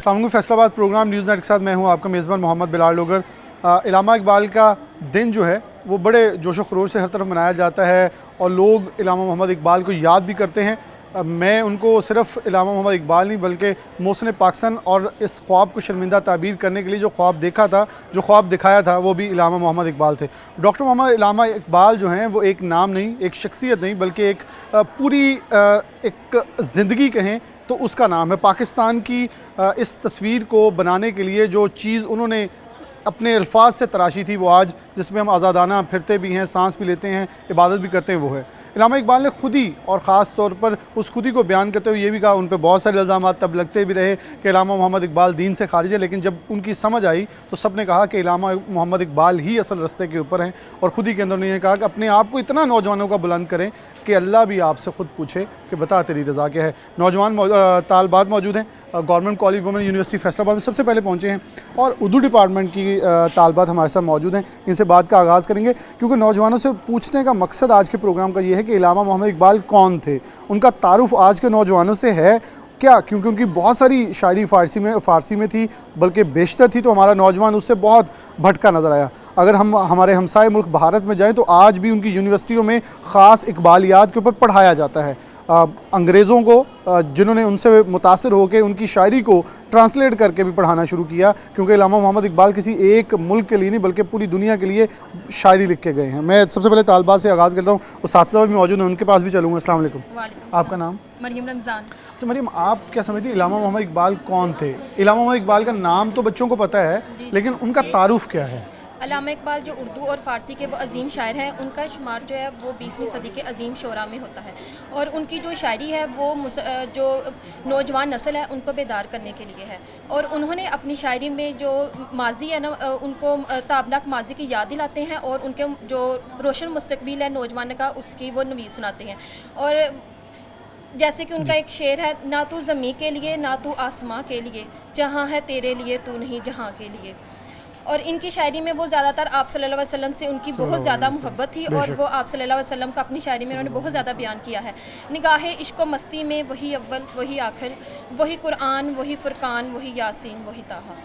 السلام علیکم. فیصل آباد پروگرام نیوز نیٹ کے ساتھ میں ہوں آپ کا میزبان محمد بلال لوگر. علامہ اقبال کا دن جو ہے وہ بڑے جوش و خروش سے ہر طرف منایا جاتا ہے اور لوگ علامہ محمد اقبال کو یاد بھی کرتے ہیں. میں ان کو صرف علامہ محمد اقبال نہیں بلکہ محسن پاکستان اور اس خواب کو شرمندہ تعبیر کرنے کے لیے جو خواب دیکھا تھا, جو خواب دکھایا تھا, وہ بھی علامہ محمد اقبال تھے. ڈاکٹر محمد علامہ اقبال جو ہیں وہ ایک نام نہیں, ایک شخصیت نہیں, بلکہ ایک پوری ایک زندگی کہیں تو اس کا نام ہے. پاکستان کی اس تصویر کو بنانے کے لیے جو چیز انہوں نے اپنے الفاظ سے تراشی تھی, وہ آج جس میں ہم آزادانہ پھرتے بھی ہیں, سانس بھی لیتے ہیں, عبادت بھی کرتے ہیں, وہ ہے. علامہ اقبال نے خود ہی اور خاص طور پر اس خودی کو بیان کرتے ہوئے یہ بھی کہا, ان پہ بہت سارے الزامات تب لگتے بھی رہے کہ علامہ محمد اقبال دین سے خارج ہے, لیکن جب ان کی سمجھ آئی تو سب نے کہا کہ علامہ محمد اقبال ہی اصل رستے کے اوپر ہیں. اور خود ہی کے اندر انہوں نے کہا کہ اپنے آپ کو اتنا نوجوانوں کا بلند کریں کہ اللہ بھی آپ سے خود پوچھے کہ بتا تیری رضا کیا ہے. نوجوان طالبات موجود ہیں, government college women university Faisalabad میں سب سے پہلے پہنچے ہیں, اور اردو ڈپارٹمنٹ کی طالبات ہمارے ساتھ موجود ہیں. ان سے بات کا آغاز کریں گے کیونکہ نوجوانوں سے پوچھنے کا مقصد آج کے پروگرام کا یہ ہے کہ علامہ محمد اقبال کون تھے, ان کا تعارف آج کے نوجوانوں سے ہے کیا, کیونکہ ان کی بہت ساری شاعری فارسی میں تھی, بلکہ بیشتر تھی, تو ہمارا نوجوان اس سے بہت بھٹکا نظر آیا. اگر ہم ہمارے ہمسائے ملک بھارت میں جائیں تو آج بھی ان کی یونیورسٹیوں میں خاص اقبالیات کے اوپر پڑھایا جاتا ہے. انگریزوں کو جنہوں نے ان سے متاثر ہو کے ان کی شاعری کو ٹرانسلیٹ کر کے بھی پڑھانا شروع کیا, کیونکہ علامہ محمد اقبال کسی ایک ملک کے لیے نہیں بلکہ پوری دنیا کے لیے شاعری لکھ کے گئے ہیں. میں سب سے پہلے طالبات سے آغاز کرتا ہوں, اساتذہ بھی موجود ہیں, ان کے پاس بھی چلوں گا. السلام علیکم. آپ کا نام؟ مریم رمضان. اچھا مریم, آپ کیا سمجھتی ہیں علامہ محمد اقبال کون تھے؟ علامہ محمد اقبال کا نام تو بچوں کو پتہ ہے, لیکن ان کا تعارف کیا ہے؟ علامہ اقبال جو اردو اور فارسی کے وہ عظیم شاعر ہیں, ان کا شمار جو ہے وہ 20ویں صدی کے عظیم شعراء میں ہوتا ہے, اور ان کی جو شاعری ہے وہ جو نوجوان نسل ہے ان کو بیدار کرنے کے لیے ہے. اور انہوں نے اپنی شاعری میں جو ماضی ہے نا, ان کو تابناک ماضی کی یاد دلاتے ہیں, اور ان کے جو روشن مستقبل ہے نوجوان کا اس کی وہ نوید سناتے ہیں. اور جیسے کہ ان کا ایک شعر ہے, نہ تو زمین کے لیے نہ تو آسماں کے لیے, جہاں ہے تیرے لیے تو نہیں جہاں کے لیے. اور ان کی شاعری میں وہ زیادہ تر آپ صلی اللہ علیہ وسلم سے ان کی بہت زیادہ محبت تھی, اور وہ آپ صلی اللہ علیہ وسلم کا اپنی شاعری میں انہوں نے بہت زیادہ بیان کیا ہے. نگاہ عشق و مستی میں وہی اول وہی آخر, وہی قرآن وہی فرقان وہی یاسین وہی طٰہٰ.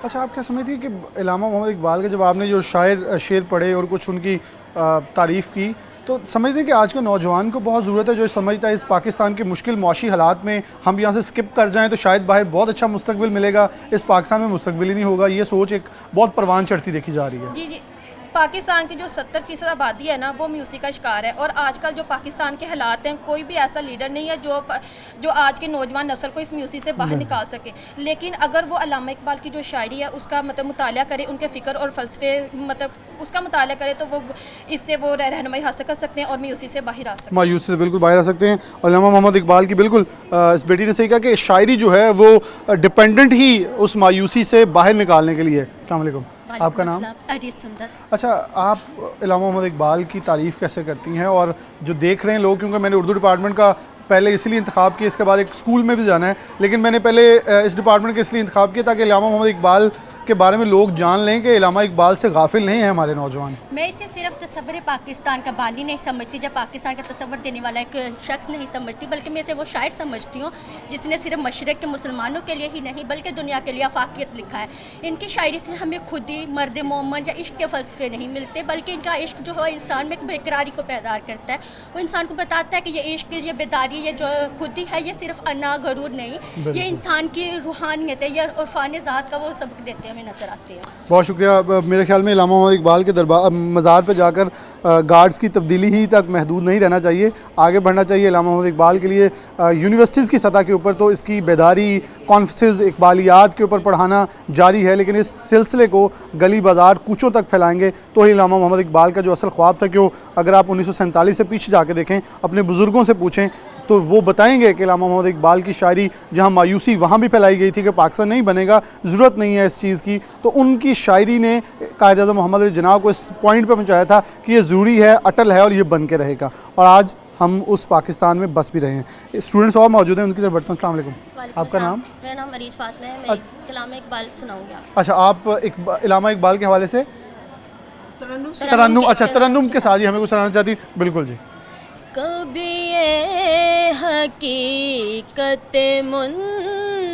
اچھا, آپ کیا سمجھتی ہیں کہ علامہ محمد اقبال کے جب آپ نے جو شعر پڑھے اور کچھ ان کی تعریف کی, تو سمجھتے ہیں کہ آج کے نوجوان کو بہت ضرورت ہے جو سمجھتا ہے اس پاکستان کے مشکل معاشی حالات میں ہم یہاں سے سکپ کر جائیں تو شاید باہر بہت اچھا مستقبل ملے گا, اس پاکستان میں مستقبل ہی نہیں ہوگا, یہ سوچ ایک بہت پروان چڑھتی دیکھی جا رہی ہے. جی, پاکستان کی جو 70% آبادی ہے نا وہ میوزک کا شکار ہے, اور آج کل جو پاکستان کے حالات ہیں کوئی بھی ایسا لیڈر نہیں ہے جو آج کے نوجوان نسل کو اس میوزک سے باہر نکال سکے. لیکن اگر وہ علامہ اقبال کی جو شاعری ہے اس کا مطالعہ کرے, ان کے فکر اور فلسفے اس کا مطالعہ کرے, تو وہ اس سے وہ رہنمائی حاصل کر سکتے ہیں اور مایوسی سے باہر آ سکتے ہیں. مایوسی سے بالکل باہر آ سکتے ہیں. اور علامہ محمد اقبال کی بالکل اس بیٹی نے صحیح کہا کہ شاعری جو ہے وہ ڈپینڈنٹ ہی اس مایوسی سے باہر نکالنے کے لیے. السلام علیکم. آپ کا نام؟ اچھا, آپ علامہ محمد اقبال کی تعریف کیسے کرتی ہیں, اور جو دیکھ رہے ہیں لوگ, کیونکہ میں نے اردو ڈپارٹمنٹ کا پہلے اس لیے انتخاب کیا, اس کے بعد ایک اسکول میں بھی جانا ہے, لیکن میں نے پہلے اس ڈپارٹمنٹ کے اس لیے انتخاب کیا تاکہ علامہ محمد اقبال کے بارے میں لوگ جان لیں کہ علامہ اقبال سے غافل نہیں ہیں ہمارے نوجوان. میں اسے صرف تصور پاکستان کا بانی نہیں سمجھتی, جب پاکستان کا تصور دینے والا ایک شخص نہیں سمجھتی, بلکہ میں اسے وہ شاعر سمجھتی ہوں جس نے صرف مشرق کے مسلمانوں کے لیے ہی نہیں بلکہ دنیا کے لیے آفاقیت لکھا ہے. ان کی شاعری سے ہمیں خودی, مرد مومن یا عشق کے فلسفے نہیں ملتے, بلکہ ان کا عشق جو ہے انسان میں ایک بیقراری کو پیدا کرتا ہے. وہ انسان کو بتاتا ہے کہ یہ عشق, یہ بیداری, یہ جو خودی ہے, یہ صرف انا غرور نہیں, یہ انسان کی روحانیت ہے, یہ عرفان ذات کا وہ سبق دیتے ہیں, ہمیں نظر آتے ہیں. بہت شکریہ. میرے خیال میں علامہ محمد اقبال کے مزار پہ جا کر گارڈز کی تبدیلی ہی تک محدود نہیں رہنا چاہیے, آگے بڑھنا چاہیے. علامہ محمد اقبال کے لیے یونیورسٹیز کی سطح کے اوپر تو اس کی بیداری, کانفرنسز, اقبالیات کے اوپر پڑھانا جاری ہے, لیکن اس سلسلے کو گلی بازار کوچوں تک پھیلائیں گے تو ہی علامہ محمد اقبال کا جو اصل خواب تھا, کہ اگر آپ 1947 سے پیچھے جا کے دیکھیں, اپنے بزرگوں سے پوچھیں تو وہ بتائیں گے کہ علامہ محمد اقبال کی شاعری جہاں مایوسی وہاں بھی پھیلائی گئی تھی کہ پاکستان نہیں بنے گا, ضرورت نہیں ہے اس چیز کی, تو ان کی شاعری نے قائد اعظم محمد علی جناح کو اس پوائنٹ پہ پہنچایا تھا کہ یہ ضروری ہے, اٹل ہے اور یہ بن کے رہے گا, اور آج ہم اس پاکستان میں بس بھی رہے ہیں. اسٹوڈنٹس اور موجود ہیں, ان کی طرف بڑھتا ہوں. السلام علیکم. آپ کا نام؟ میرا نام عریض فاطمہ ہے, میں کلام اقبال سناؤں گی. اچھا, آپ علامہ اقبال کے حوالے سے ترنم, اچھا ترنم کے ساتھ ہی ہمیں کچھ سنانا چاہتی. بالکل جی. کبھی یہ حقیقت منتظر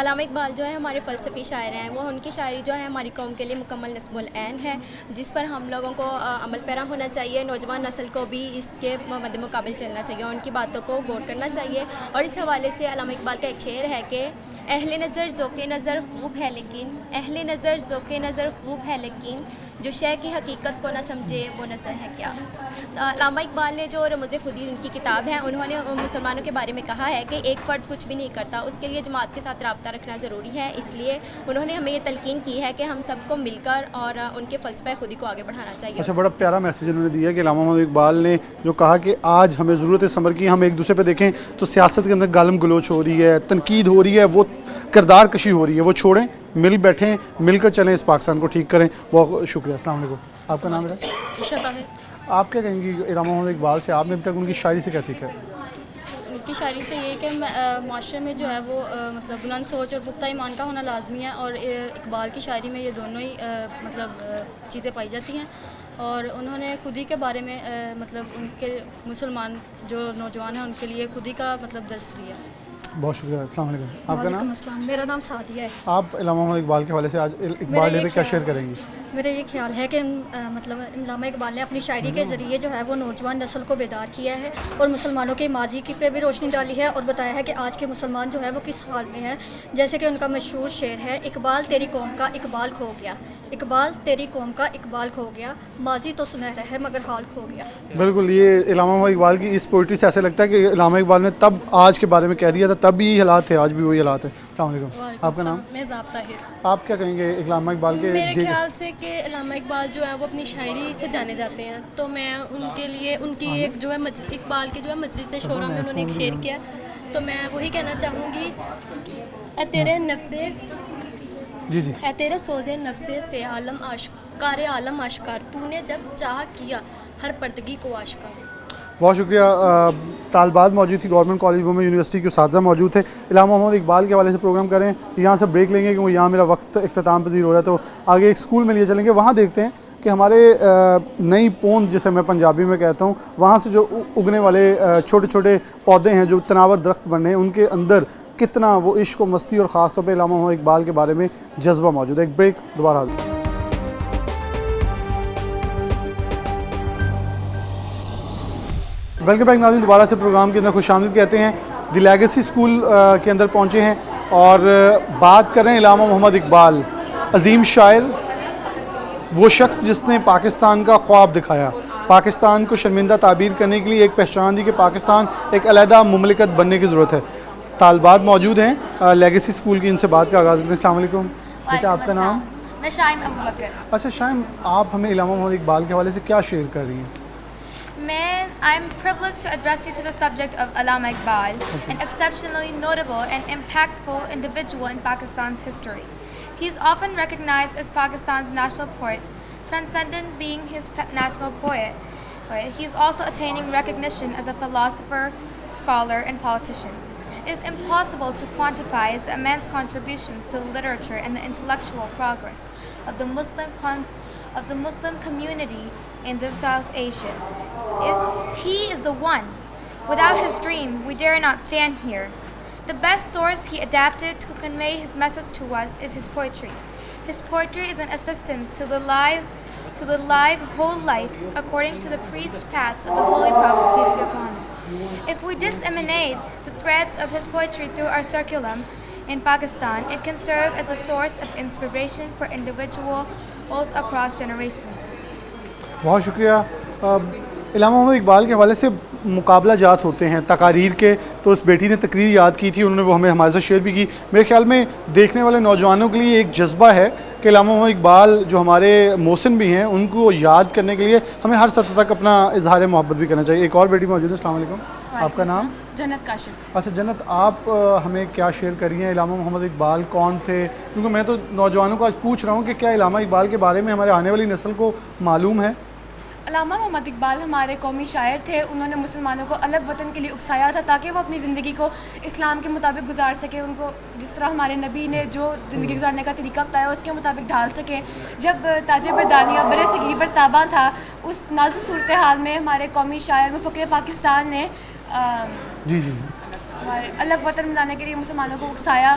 علامہ اقبال جو ہے ہمارے فلسفی شاعر ہیں، وہ ان کی شاعری جو ہے ہماری قوم کے لیے مکمل نصب العین ہے، جس پر ہم لوگوں کو عمل پیرا ہونا چاہیے. نوجوان نسل کو بھی اس کے مد مقابل چلنا چاہیے اور ان کی باتوں کو غور کرنا چاہیے. اور اس حوالے سے علامہ اقبال کا ایک شعر ہے کہ اہل نظر ذوق نظر خوب ہے لیکن، اہل نظر ذوق نظر خوب ہے لیکن، جو شے کی حقیقت کو نہ سمجھے وہ نظر ہے کیا. علامہ اقبال نے جو رموز خودی ان کی کتاب ہے، انہوں نے مسلمانوں کے بارے میں کہا ہے کہ ایک فرد کچھ بھی نہیں کرتا، اس کے لیے جماعت کے ساتھ رابطہ رکھنا ضروری ہے. اس لیے انہوں نے ہمیں یہ تلقین کی ہے کہ ہم سب کو مل کر اور ان کے فلسفہ خودی کو آگے بڑھانا چاہیے. اچھا، بڑا پیارا میسیج انہوں نے دیا کہ علامہ محمد اقبال نے جو کہا کہ آج ہمیں ضرورت ہے صبر کی. ہم ایک دوسرے پہ دیکھیں تو سیاست کے اندر گالم گلوچ ہو رہی ہے، تنقید ہو رہی ہے، وہ کردار کشی ہو رہی ہے، وہ چھوڑیں، مل بیٹھیں، مل کر چلیں، اس پاکستان کو ٹھیک کریں. بہت شکریہ. السلام علیکم. آپ کا نام ہے؟ عشا ہے. آپ کیا کہیں گی علامہ محمد اقبال سے؟ آپ نے ابھی تک ان کی شاعری سے کیا سیکھا ہے؟ ان کی شاعری سے یہ کہ معاشرے میں جو ہے وہ مطلب بلند سوچ اور پختہ ایمان کا ہونا لازمی ہے، اور اقبال کی شاعری میں یہ دونوں ہی مطلب چیزیں پائی جاتی ہیں. اور انہوں نے خودی کے بارے میں مطلب ان کے مسلمان جو نوجوان ہیں ان کے لیے خودی کا مطلب درس دیا. بہت شکریہ. السلام علیکم. آپ کا نام؟ السلام. میرا نام سعدیہ ہے. آپ علامہ محمد اقبال کے حوالے سے آج اقبال ڈے پہ کیا شیئر کریں گی؟ میرا یہ خیال ہے کہ مطلب علامہ اقبال نے اپنی شاعری کے ذریعے جو ہے وہ نوجوان نسل کو بیدار کیا ہے اور مسلمانوں کے ماضی کی پہ بھی روشنی ڈالی ہے اور بتایا ہے کہ آج کے مسلمان جو ہے وہ کس حال میں ہے. جیسے کہ ان کا مشہور شعر ہے، اقبال تیری قوم کا اقبال کھو گیا، اقبال تیری قوم کا اقبال کھو گیا، ماضی تو سنہرا ہے مگر حال کھو گیا. بالکل، یہ علامہ محمد اقبال کی اس پوئٹری سے ایسا لگتا ہے کہ علامہ اقبال نے تب آج کے بارے میں کہہ دیا تھا، تب بھی یہی حالات تھے، آج بھی وہی حالات ہیں. السلام علیکم. آپ کا نام؟ میں ضابطہ ہے. آپ کیا کہیں گے علامہ اقبال کے؟ میرے خیال سے کہ علامہ اقبال جو ہے وہ اپنی شاعری سے جانے جاتے ہیں، تو میں ان کے لیے ان کی ایک جو ہے اقبال کی جو ہے مجلس شورا میں انہوں نے ایک شعر کیا، تو میں وہی کہنا چاہوں گی، اے تیرے نفس جی جی اے تیرے سوز نفس سے عالم آشکار عالم آشکار، تو نے جب چاہ کیا ہر پردگی کو آشکار. بہت شکریہ. طالبات موجود تھی گورنمنٹ کالج وومن یونیورسٹی کے اساتذہ موجود تھے. علامہ محمد اقبال کے حوالے سے پروگرام کریں. یہاں سے بریک لیں گے کیونکہ یہاں میرا وقت اختتام پذیر ہو رہا ہے، تو آگے ایک اسکول میں لیے چلیں گے. وہاں دیکھتے ہیں کہ ہمارے نئی پوند جسے میں پنجابی میں کہتا ہوں، وہاں سے جو اگنے والے چھوٹے چھوٹے پودے ہیں جو تناور درخت بننے ہیں، ان کے اندر کتنا وہ عشق و مستی اور خاص طور پہ علامہ محمد اقبال کے بارے میں جذبہ موجود ہے. ایک بریک، دوبارہ حاضر. ویلکم بیک ناظرین، دوبارہ سے پروگرام کے اندر خوش آمدید کہتے ہیں. دی لیگیسی اسکول کے اندر پہنچے ہیں اور بات کر رہے ہیں علامہ محمد اقبال، عظیم شاعر، وہ شخص جس نے پاکستان کا خواب دکھایا، پاکستان کو شرمندہ تعبیر کرنے کے لیے ایک پہچان دی کہ پاکستان ایک علیحدہ مملکت بننے کی ضرورت ہے. طالبات موجود ہیں لیگیسی اسکول کی، ان سے بات کا آغاز کرتے ہیں. السلام علیکم. بیٹا آپ کا نام؟ میں شائم ابوبکر. اچھا شائم، آپ ہمیں علامہ محمد اقبال کے حوالے سے کیا شیئر کر رہی ہیں؟ I'm privileged to address you to the subject of Allama Iqbal, an exceptionally notable and impactful individual in Pakistan's history. He is often recognized as Pakistan's national poet, transcendent being his national poet. He is also attaining recognition as a philosopher, scholar, and politician. It is impossible to quantify his immense contributions to literature and the intellectual progress of the Muslim community in the South Asia. He is the one. Without his dream, we dare not stand here. The best source he adapted to convey his message to us is his poetry. His poetry is an assistance to the live whole life according to the preached paths of the Holy Prophet, peace be upon him. If we disseminate the threads of his poetry through our curriculum in Pakistan, it can serve as a source of inspiration for individuals across generations. بہت شکریہ. علامہ محمد اقبال کے حوالے سے مقابلہ جات ہوتے ہیں تقاریر کے، تو اس بیٹی نے تقریر یاد کی تھی، انہوں نے وہ ہمارے ساتھ شیئر بھی کی. میرے خیال میں دیکھنے والے نوجوانوں کے لیے ایک جذبہ ہے کہ علامہ محمد اقبال جو ہمارے محسن بھی ہیں، ان کو یاد کرنے کے لیے ہمیں ہر سطح تک اپنا اظہار محبت بھی کرنا چاہیے. ایک اور بیٹی موجود ہے. السلام علیکم. آپ کا نام؟ جنت کاشف. اچھا جنت، آپ ہمیں کیا شیئر کر رہی ہیں؟ علامہ محمد اقبال کون تھے؟ کیونکہ میں تو نوجوانوں کو آج پوچھ رہا ہوں کہ کیا علامہ اقبال کے بارے میں ہمارے آنے والی نسل کو معلوم ہے؟ علامہ محمد اقبال ہمارے قومی شاعر تھے. انہوں نے مسلمانوں کو الگ وطن کے لیے اکسایا تھا تاکہ وہ اپنی زندگی کو اسلام کے مطابق گزار سکیں. ان کو جس طرح ہمارے نبی نے جو زندگی گزارنے کا طریقہ بتایا اس کے مطابق ڈھال سکیں. جب تاج بردانیہ برِ صغیر پر تاباں تھا، اس نازک صورتحال میں ہمارے قومی شاعر مفکر پاکستان نے جی ہمارے الگ وطن بنانے کے لیے مسلمانوں کو اکسایا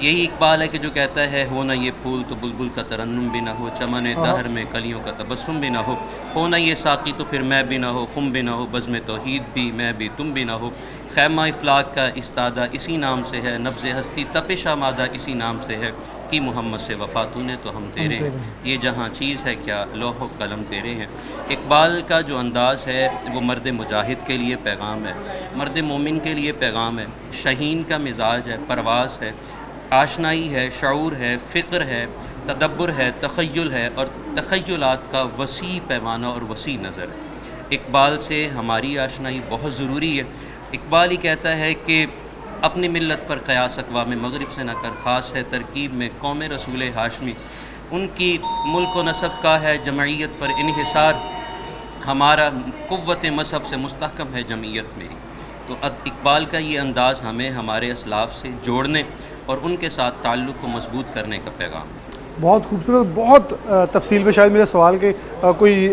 یہی اقبال ہے کہ جو کہتا ہے ہو نہ یہ پھول تو بلبل کا ترنم بھی نہ ہو، چمن دہر میں کلیوں کا تبسم بھی نہ ہو نہ یہ ساقی تو پھر میں بھی نہ ہو، خم بھی نہ ہو، بزم توحید بھی میں بھی تم بھی نہ ہو، خیمہ افلاک کا استادہ اسی نام سے ہے، نبض ہستی تپش آمادہ اسی نام سے ہے، کی محمد سے وفا تو نے تو ہم تیرے ہیں، یہ جہاں چیز ہے کیا لوح و قلم تیرے ہیں۔ اقبال کا جو انداز ہے وہ مرد مجاہد کے لیے پیغام ہے، مرد مومن کے لیے پیغام ہے، شہین کا مزاج ہے، پرواز ہے، آشنائی ہے، شعور ہے، فکر ہے، تدبر ہے، تخیل ہے، اور تخیلات کا وسیع پیمانہ اور وسیع نظر ہے۔ اقبال سے ہماری آشنائی بہت ضروری ہے۔ اقبال ہی کہتا ہے کہ اپنی ملت پر قیاس اقوام مغرب سے نہ کر، خاص ہے ترکیب میں قوم رسول ہاشمی، ان کی ملک و نسب کا ہے جمعیت پر انحصار، ہمارا قوت مذہب سے مستحکم ہے جمعیت میری۔ تو اقبال کا یہ انداز ہمیں ہمارے اسلاف سے جوڑنے اور ان کے ساتھ تعلق کو مضبوط کرنے کا پیغام ہے۔ بہت خوبصورت، بہت تفصیل میں شاید میرے سوال کے کوئی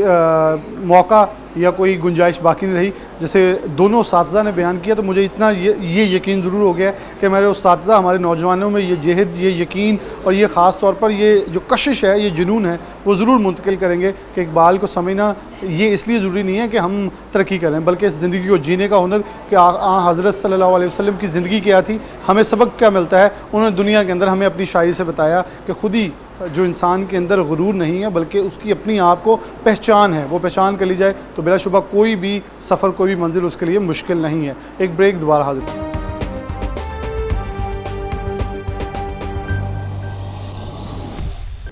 موقع یا کوئی گنجائش باقی نہیں رہی۔ جیسے دونوں اساتذہ نے بیان کیا تو مجھے اتنا یہ یقین ضرور ہو گیا کہ ہمارے اساتذہ ہمارے نوجوانوں میں یہ جہد، یہ یقین اور یہ خاص طور پر یہ جو کشش ہے، یہ جنون ہے، وہ ضرور منتقل کریں گے کہ اقبال کو سمجھنا یہ اس لیے ضروری نہیں ہے کہ ہم ترقی کریں، بلکہ اس زندگی کو جینے کا ہنر کہ حضرت صلی اللہ علیہ وسلم کی زندگی کیا تھی، ہمیں سبق کیا ملتا ہے، انہوں نے دنیا کے اندر ہمیں اپنی شاعری سے بتایا کہ خود ہی جو انسان کے اندر غرور نہیں ہے بلکہ اس کی اپنی آپ کو پہچان ہے، وہ پہچان کر لی جائے تو بلا شبہ کوئی بھی سفر، کوئی بھی منزل اس کے لیے مشکل نہیں ہے۔ ایک بریک، دوبارہ حاضر۔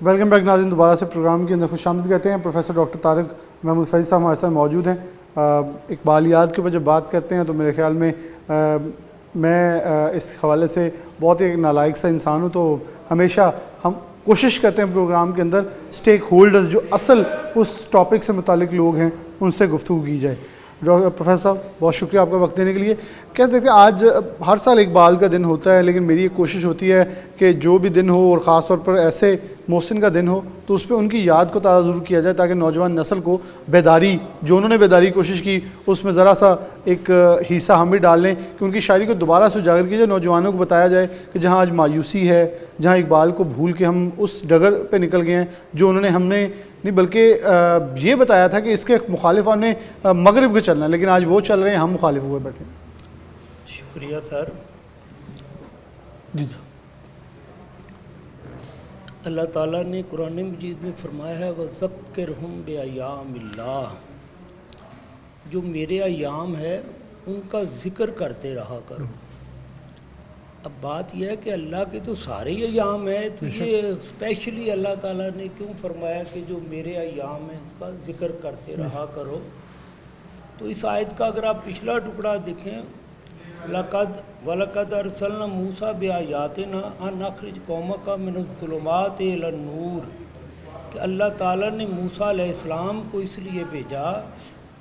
ویلکم بیک ناظرین، دوبارہ سے پروگرام کے اندر خوش آمدید کہتے ہیں۔ پروفیسر ڈاکٹر طارق محمود فیض صاحب ہمارے ساتھ موجود ہیں۔ اقبالیات کے اوپر جب بات کرتے ہیں تو میرے خیال میں اس حوالے سے بہت ہی نالائق سا انسان ہوں، تو ہمیشہ ہم کوشش کرتے ہیں پروگرام کے اندر اسٹیک ہولڈرز جو اصل اس ٹاپک سے متعلق لوگ ہیں ان سے گفتگو کی جائے۔ پروفیسر صاحب بہت شکریہ آپ کا وقت دینے کے لیے۔ کہتے ہیں آج ہر سال اقبال کا دن ہوتا ہے، لیکن میری ایک کوشش ہوتی ہے کہ جو بھی دن ہو اور خاص طور پر ایسے محسن کا دن ہو تو اس پہ ان کی یاد کو تازہ ضرور کیا جائے تاکہ نوجوان نسل کو بیداری، جو انہوں نے بیداری کی کوشش کی، اس میں ذرا سا ایک حصہ ہم بھی ڈال لیں کہ ان کی شاعری کو دوبارہ سے اجاگر کیا جائے، نوجوانوں کو بتایا جائے کہ جہاں آج مایوسی ہے، جہاں اقبال کو بھول کے ہم اس ڈگر پہ نکل گئے ہیں جو انہوں نے ہم نے نہیں بلکہ یہ بتایا تھا کہ اس کے مخالفان نے مغرب کے چلنا ہے، لیکن آج وہ چل رہے ہیں، ہم مخالف ہوئے بیٹھے۔ شکریہ سر۔ جی اللہ تعالیٰ نے قرآن مجید میں فرمایا ہے وَذَكِّرْهُمْ بِأَيَّامِ اللَّهِ، جو میرے ایام ہے ان کا ذکر کرتے رہا کرو۔ اب بات یہ ہے کہ اللہ کے تو سارے ہی ایام ہیں، تو یہ اسپیشلی اللہ تعالیٰ نے کیوں فرمایا کہ جو میرے ایام ہیں اس کا ذکر کرتے رہا کرو؟ تو اس آیت کا اگر آپ پچھلا ٹکڑا دیکھیں، وَلَقَدْ أَرْسَلْنَا مُوسَىٰ بِآيَاتِنَا أَنْ أَخْرِجْ قَوْمَكَ مِنَ الظُّلُمَاتِ إِلَى النُّورِ، کہ اللہ تعالیٰ نے موسیٰ علیہ السلام کو اس لیے بھیجا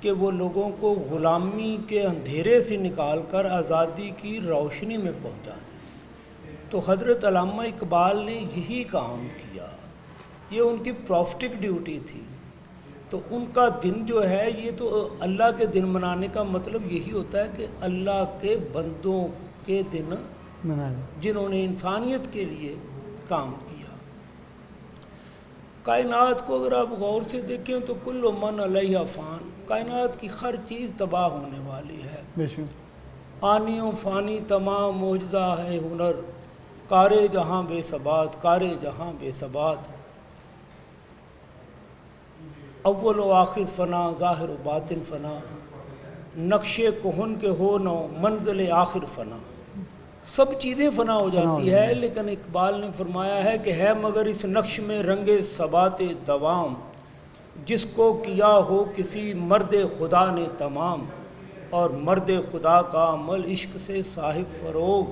کہ وہ لوگوں کو غلامی کے اندھیرے سے نکال کر آزادی کی روشنی میں پہنچا دیں۔ تو حضرت علامہ اقبال نے یہی کام کیا، یہ ان کی پروفیٹک ڈیوٹی تھی۔ تو ان کا دن جو ہے، یہ تو اللہ کے دن منانے کا مطلب یہی ہوتا ہے کہ اللہ کے بندوں کے دن جنہوں نے انسانیت کے لیے کام کیا۔ کائنات کو اگر آپ غور سے دیکھیں تو کل من علیہ فان، کائنات کی ہر چیز تباہ ہونے والی ہے، آنی و فانی تمام معجزہ ہے ہنر، کارے جہاں بے ثبات، کارے جہاں بے ثبات، اول و آخر فنا، ظاہر و باطن فنا، نقش کہن کے ہو نو منزل آخر فنا، سب چیزیں فنا ہو جاتی ہے، لیکن اقبال نے فرمایا ہے کہ ہے مگر اس نقش میں رنگ ثبات دوام، جس کو کیا ہو کسی مرد خدا نے تمام، اور مرد خدا کا عمل عشق سے صاحب فروغ،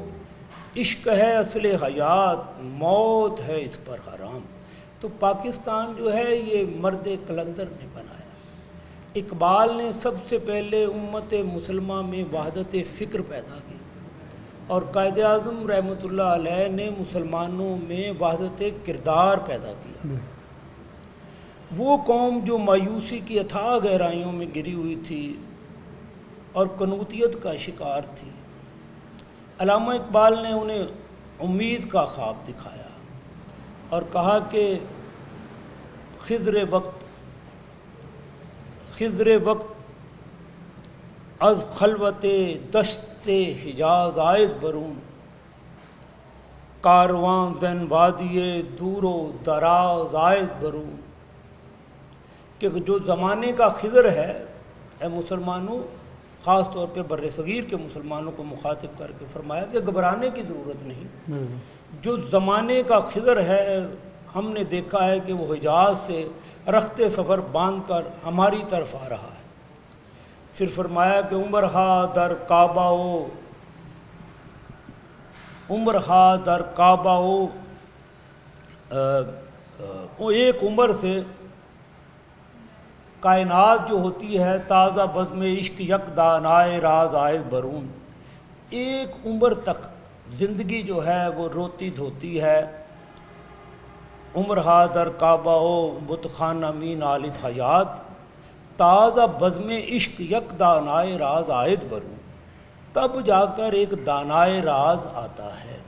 عشق ہے اصل حیات، موت ہے اس پر حرام۔ تو پاکستان جو ہے یہ مرد کلندر نے بنایا۔ اقبال نے سب سے پہلے امت مسلمہ میں وحدت فکر پیدا کی، اور قائد اعظم رحمۃ اللہ علیہ نے مسلمانوں میں وحدت کردار پیدا کیا۔ وہ قوم جو مایوسی کی اتھاہ گہرائیوں میں گری ہوئی تھی اور قنوطیت کا شکار تھی، علامہ اقبال نے انہیں امید کا خواب دکھایا اور کہا کہ خضر وقت از خلوت دشت حجاز آید برون، کاروان زن وادی دور و دراز آید برون، کہ جو زمانے کا خضر ہے اے مسلمانوں، خاص طور پہ بر صغیر کے مسلمانوں کو مخاطب کر کے فرمایا کہ گھبرانے کی ضرورت نہیں، جو زمانے کا خضر ہے ہم نے دیکھا ہے کہ وہ حجاز سے رخت سفر باندھ کر ہماری طرف آ رہا ہے۔ پھر فرمایا کہ عمرہا در کعبہ وہ ایک عمر سے کائنات جو ہوتی ہے تازہ بزم عشق یک دانائے راز آئے برون، ایک عمر تک زندگی جو ہے وہ روتی دھوتی ہے۔ عمرہا در کعبہ بت خانہ مین آلت حیات، تازہ بزم عشق یک دانائے راز آئد برون، تب جا کر ایک دانائے راز آتا ہے۔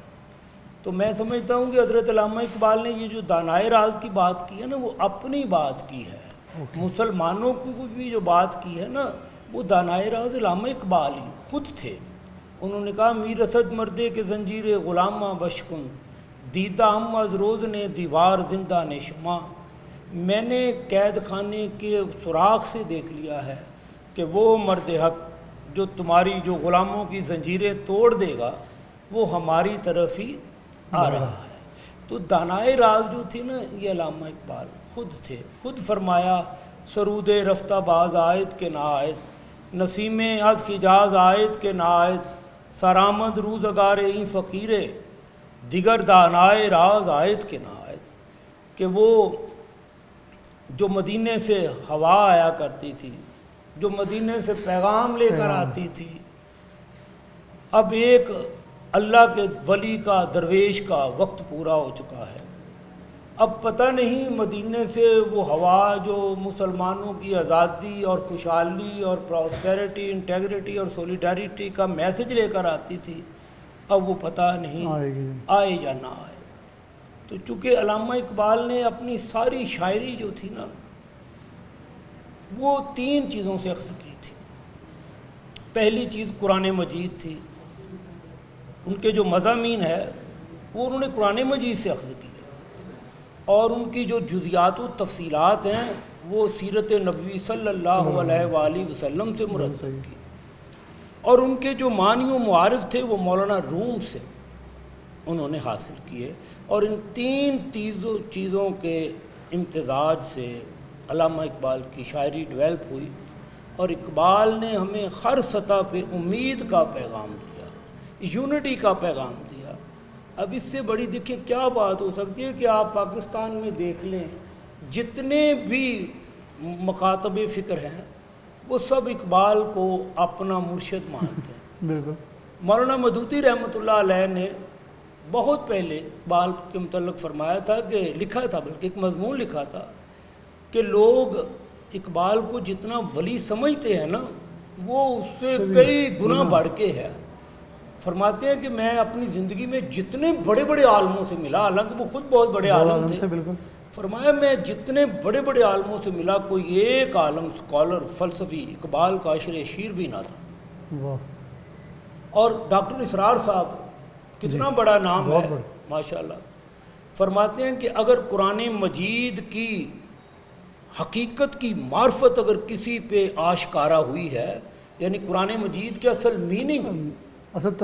تو میں سمجھتا ہوں کہ حضرت علامہ اقبال نے یہ جو دانائے راز کی بات کی ہے نا، وہ اپنی بات کی ہے، مسلمانوں کو بھی جو بات کی ہے نا، وہ دانائے راز علامہ اقبال ہی خود تھے۔ انہوں نے کہا میر اسد مردے کے زنجیر غلامہ بشکن، دیدہ ہم از روز نے دیوار زندہ نے شما، میں نے قید خانے کے سوراخ سے دیکھ لیا ہے کہ وہ مرد حق جو تمہاری جو غلاموں کی زنجیریں توڑ دے گا وہ ہماری طرف ہی آ رہا ہے۔ تو دانائے راز جو تھی نا، یہ علامہ اقبال خود تھے۔ خود فرمایا سرود رفتہ باز آیت کے نہ آیت، نسیم از حجاز آیت کے نہ آیت، سرآمد روزگار این فقیرے، دیگر دانائے راز آیت کے نہ آیت، کہ وہ جو مدینے سے ہوا آیا کرتی تھی، جو مدینے سے پیغام لے کر آتی تھی، اب ایک اللہ کے ولی کا درویش کا وقت پورا ہو چکا ہے۔ اب پتہ نہیں مدینے سے وہ ہوا جو مسلمانوں کی آزادی اور خوشحالی اور پراسپیرٹی، انٹیگریٹی اور سولیڈیرٹی کا میسج لے کر آتی تھی، اب وہ پتہ نہیں آئے یا نہ آئے۔ تو چونکہ علامہ اقبال نے اپنی ساری شاعری جو تھی نا، وہ 3 چیزوں سے اخذ کی تھی۔ پہلی چیز قرآن مجید تھی، ان کے جو مضامین ہے وہ انہوں نے قرآن مجید سے اخذ کی، اور ان کی جو جزیات و تفصیلات ہیں وہ سیرت نبوی صلی اللہ علیہ وآلہ وسلم سے مرتب کی، اور ان کے جو معنی و معارف تھے وہ مولانا روم سے انہوں نے حاصل کیے۔ اور ان 3 چیزوں کے امتزاج سے علامہ اقبال کی شاعری ڈیولپ ہوئی، اور اقبال نے ہمیں ہر سطح پہ امید کا پیغام دیا، یونٹی کا پیغام دیا۔ اب اس سے بڑی دیکھیں کیا بات ہو سکتی ہے کہ آپ پاکستان میں دیکھ لیں جتنے بھی مکاتب فکر ہیں وہ سب اقبال کو اپنا مرشد مانتے ہیں۔ بالکل۔ مولانا مودودی رحمۃ اللہ علیہ نے بہت پہلے اقبال کے متعلق فرمایا تھا، کہ لکھا تھا، بلکہ ایک مضمون لکھا تھا کہ لوگ اقبال کو جتنا ولی سمجھتے ہیں نا، وہ اس سے کئی گنا بڑھ کے ہے۔ فرماتے ہیں کہ میں اپنی زندگی میں جتنے بڑے بڑے عالموں سے ملا، حالانکہ وہ خود بہت بڑے عالم تھے، فرمایا میں جتنے بڑے بڑے عالموں سے ملا، کوئی ایک عالم اسکالر فلسفی اقبال کا عشر شیر بھی نہ تھا۔ اور ڈاکٹر اسرار صاحب کتنا بڑا نام ہے ماشاءاللہ، فرماتے ہیں کہ اگر قرآن مجید کی حقیقت کی معرفت اگر کسی پہ آشکارا ہوئی ہے، یعنی قرآن مجید کے اصل میننگ،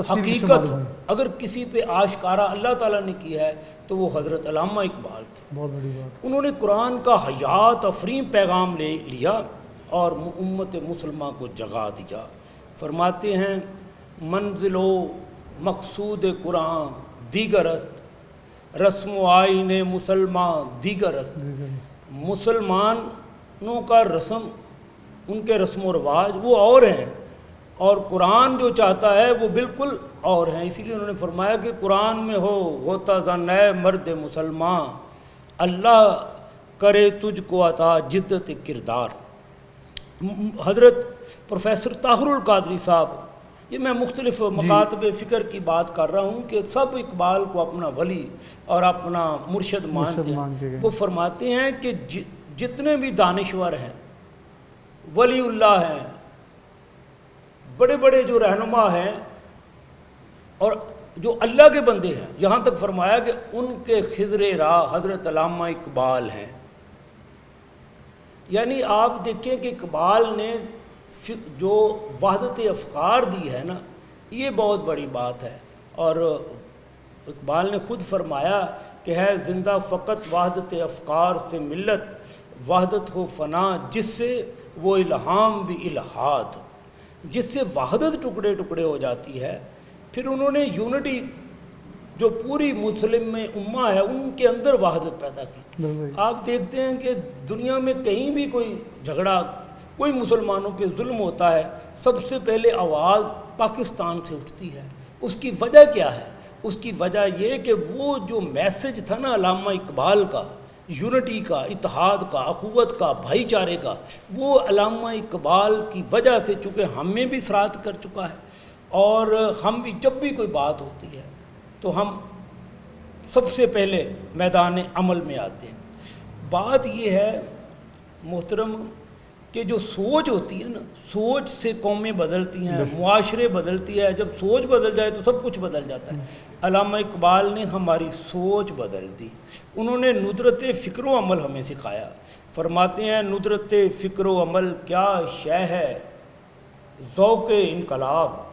حقیقت اگر کسی پہ آشکارا اللہ تعالیٰ نے کیا ہے تو وہ حضرت علامہ اقبال تھے۔ بہت بڑی بات۔ انہوں نے قرآن کا حیات افرین پیغام لے لیا اور امت مسلمہ کو جگا دیا۔ فرماتے ہیں منزل و مقصود قرآن دیگر است، رسم و آئین مسلمان دیگر است۔ مسلمانوں کا رسم، ان کے رسم و رواج وہ اور ہیں، اور قرآن جو چاہتا ہے وہ بالکل اور ہیں۔ اسی لیے انہوں نے فرمایا کہ قرآن میں ہو غوطہ زن اے مرد مسلمان، اللہ کرے تجھ کو عطا جدت کردار۔ حضرت پروفیسر طاہر القادری صاحب یہ میں مختلف مکاتب فکر کی بات کر رہا ہوں کہ سب اقبال کو اپنا ولی اور اپنا مرشد مانتے ہیں. وہ فرماتے ہیں کہ جتنے بھی دانشور ہیں، ولی اللہ ہیں، بڑے بڑے جو رہنما ہیں اور جو اللہ کے بندے ہیں، یہاں تک فرمایا کہ ان کے خضر راہ حضرت علامہ اقبال ہیں. یعنی آپ دیکھیں کہ اقبال نے جو وحدت افکار دی ہے نا، یہ بہت بڑی بات ہے. اور اقبال نے خود فرمایا کہ ہے زندہ فقط وحدت افکار سے ملت، وحدت ہو فنا جس سے وہ الہام بھی الہاد. جس سے وحدت ٹکڑے ٹکڑے ہو جاتی ہے. پھر انہوں نے یونٹی جو پوری مسلم میں امہ ہے ان کے اندر وحدت پیدا کی. آپ دیکھتے ہیں کہ دنیا میں کہیں بھی کوئی جھگڑا، کوئی مسلمانوں پہ ظلم ہوتا ہے، سب سے پہلے آواز پاکستان سے اٹھتی ہے. اس کی وجہ کیا ہے؟ اس کی وجہ یہ کہ وہ جو میسج تھا نا علامہ اقبال کا، یونٹی کا، اتحاد کا، اخوت کا، بھائی چارے کا، وہ علامہ اقبال کی وجہ سے چونکہ ہم میں بھی سرات کر چکا ہے. اور ہم بھی جب بھی کوئی بات ہوتی ہے تو ہم سب سے پہلے میدان عمل میں آتے ہیں. بات یہ ہے محترم کہ جو سوچ ہوتی ہے نا، سوچ سے قومیں بدلتی ہیں، معاشرے بدلتی ہے. جب سوچ بدل جائے تو سب کچھ بدل جاتا ہے. علامہ اقبال نے ہماری سوچ بدل دی. انہوں نے ندرت فکر و عمل ہمیں سکھایا. فرماتے ہیں ندرت فکر و عمل کیا شے ہے ذوق انقلاب،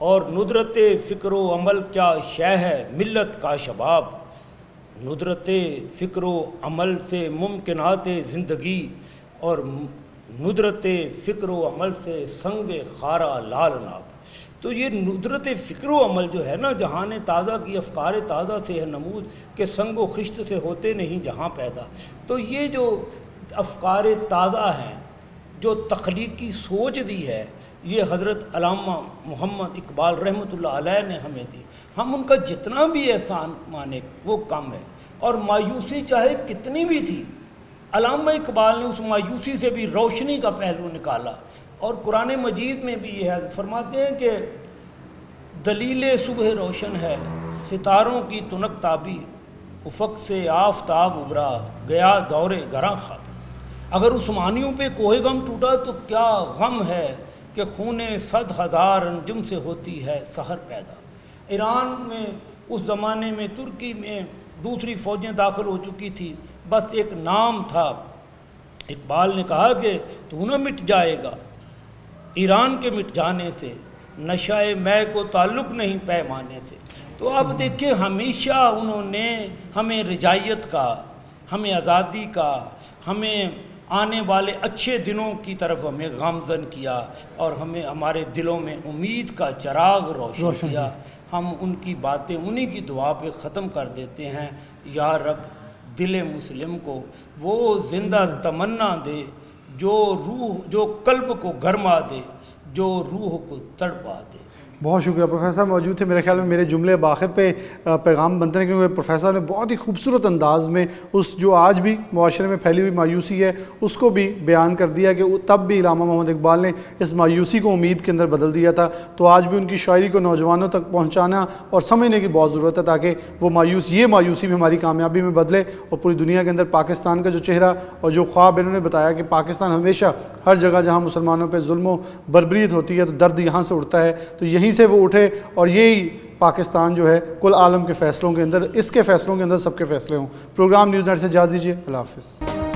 اور ندرت فکر و عمل کیا شے ہے ملت کا شباب. ندرت فکر و عمل سے ممکنات زندگی، اور ندرت فکر و عمل سے سنگ خارا لال ناب. تو یہ ندرت فکر و عمل جو ہے نا، جہان تازہ کی افکار تازہ سے ہے نمود کہ سنگ و خشت سے ہوتے نہیں جہاں پیدا. تو یہ جو افکار تازہ ہیں، جو تخلیقی سوچ دی ہے، یہ حضرت علامہ محمد اقبال رحمۃ اللہ علیہ نے ہمیں دی. ہم ان کا جتنا بھی احسان مانے وہ کم ہے. اور مایوسی چاہے کتنی بھی تھی، علامہ اقبال نے اس مایوسی سے بھی روشنی کا پہلو نکالا. اور قرآن مجید میں بھی یہ ہے، فرماتے ہیں کہ دلیل صبح روشن ہے ستاروں کی تنک تابی، افق سے آفتاب ابھرا گیا دور گراں خواب. اگر عثمانیوں پہ کوہ غم ٹوٹا تو کیا غم ہے کہ خون 100,000 انجم سے ہوتی ہے سحر پیدا. ایران میں اس زمانے میں ترکی میں دوسری فوجیں داخل ہو چکی تھی، بس ایک نام تھا. اقبال نے کہا کہ تو نہ مٹ جائے گا ایران کے مٹ جانے سے، نشہ میں کو تعلق نہیں پیمانے سے. تو آپ دیکھیں ہمیشہ انہوں نے ہمیں رجائیت کا، ہمیں آزادی کا، ہمیں آنے والے اچھے دنوں کی طرف ہمیں گامزن کیا، اور ہمیں ہمارے دلوں میں امید کا چراغ روشن کیا. ہم ان کی باتیں انہی کی دعا پہ ختم کر دیتے ہیں. یا رب دل مسلم کو وہ زندہ تمنا دے، جو قلب کو گرما دے، جو روح کو تڑپا دے. بہت شکریہ. پروفیسر موجود تھے. میرے خیال میں میرے جملے باخر پہ پیغام بنتے ہیں، کیونکہ پروفیسر نے بہت ہی خوبصورت انداز میں اس جو آج بھی معاشرے میں پھیلی ہوئی مایوسی ہے اس کو بھی بیان کر دیا کہ تب بھی علامہ محمد اقبال نے اس مایوسی کو امید کے اندر بدل دیا تھا. تو آج بھی ان کی شاعری کو نوجوانوں تک پہنچانا اور سمجھنے کی بہت ضرورت ہے، تاکہ وہ مایوسی بھی ہماری کامیابی میں بدلے، اور پوری دنیا کے اندر پاکستان کا جو چہرہ اور جو خواب انہوں نے بتایا کہ پاکستان ہمیشہ ہر جگہ جہاں مسلمانوں پہ ظلم و بربریت ہوتی ہے تو درد یہاں سے اٹھتا ہے، تو یہیں سے وہ اٹھے، اور یہی پاکستان جو ہے کل عالم کے فیصلوں کے اندر، اس کے فیصلوں کے اندر سب کے فیصلے ہوں. پروگرام نیوز نیٹ سے اجازت دیجیے. اللہ حافظ.